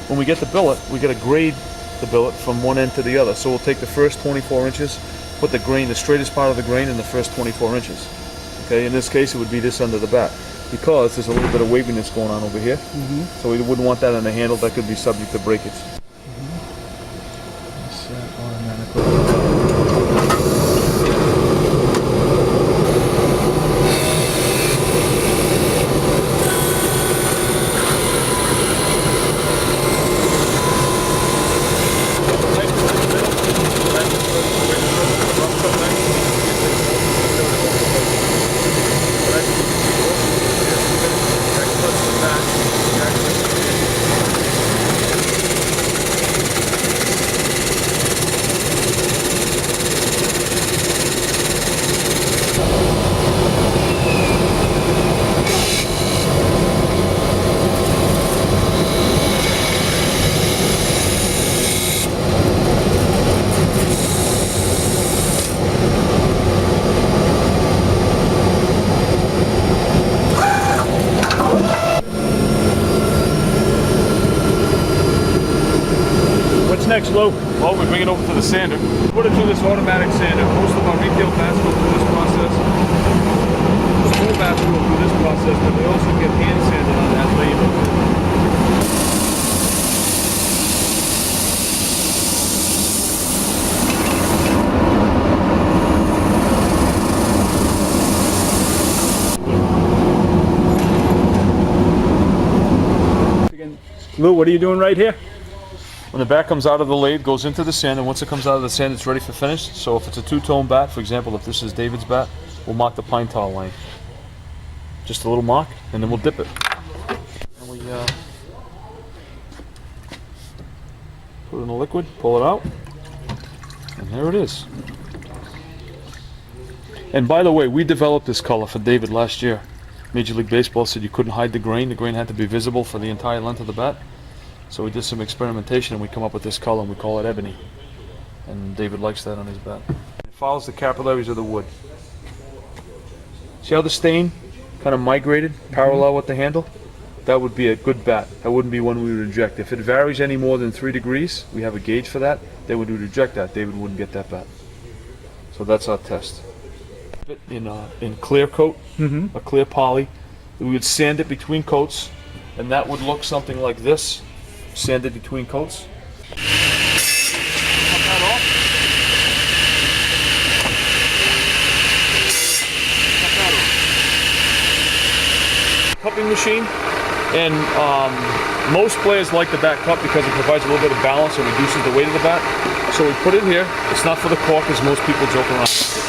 when we get the billet, we got to grade the billet from one end to the other. So we'll take the first 24 inches, put the grain, the straightest part of the grain, in the first 24 inches. Okay, in this case it would be this end of the bat, because there's a little bit of waviness going on over here. So we wouldn't want that on the handle. That could be subject to breakage. Set automatically. Next, Lou? Well, we bring it over to the sander. Put it through this automatic sander. Most of our retail bats go through this process. Small bats go through this process, but they also get hand sanded on that label. Lou, what are you doing right here? When the bat comes out of the lathe, goes into the sand, and once it comes out of the sand, it's ready for finish. So if it's a two-tone bat, for example, if this is David's bat, we'll mark the pine tar line. Just a little mark, and then we'll dip it. And we put it in the liquid, pull it out, and there it is. And by the way, we developed this color for David last year. Major League Baseball said you couldn't hide the grain. The grain had to be visible for the entire length of the bat. So we did some experimentation and we come up with this color and we call it ebony. And David likes that on his bat. It follows the capillaries of the wood. See how the stain kind of migrated parallel with the handle? That would be a good bat. That wouldn't be one we would reject. If it varies any more than 3 degrees, we have a gauge for that, then we would reject that. David wouldn't get that bat. So that's our test. In clear coat, a clear poly, we would sand it between coats, and that would look something like this. Sanded between coats. Cut that off. Cut that off. Cupping machine, and most players like the bat cut because it provides a little bit of balance and reduces the weight of the bat. So we put it here. It's not for the cork, as most people joke around with it.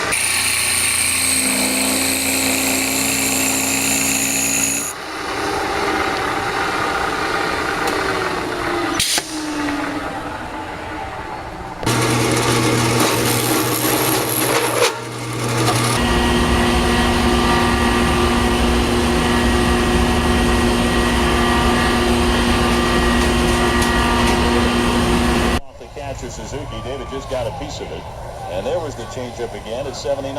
Suzuki, David just got a piece of it, and there was the changeup again at 79.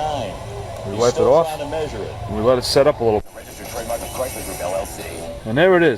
We wipe it off, trying to measure it. And we let it set up a little, Registered trademark of Chrysler Group LLC. and there it is.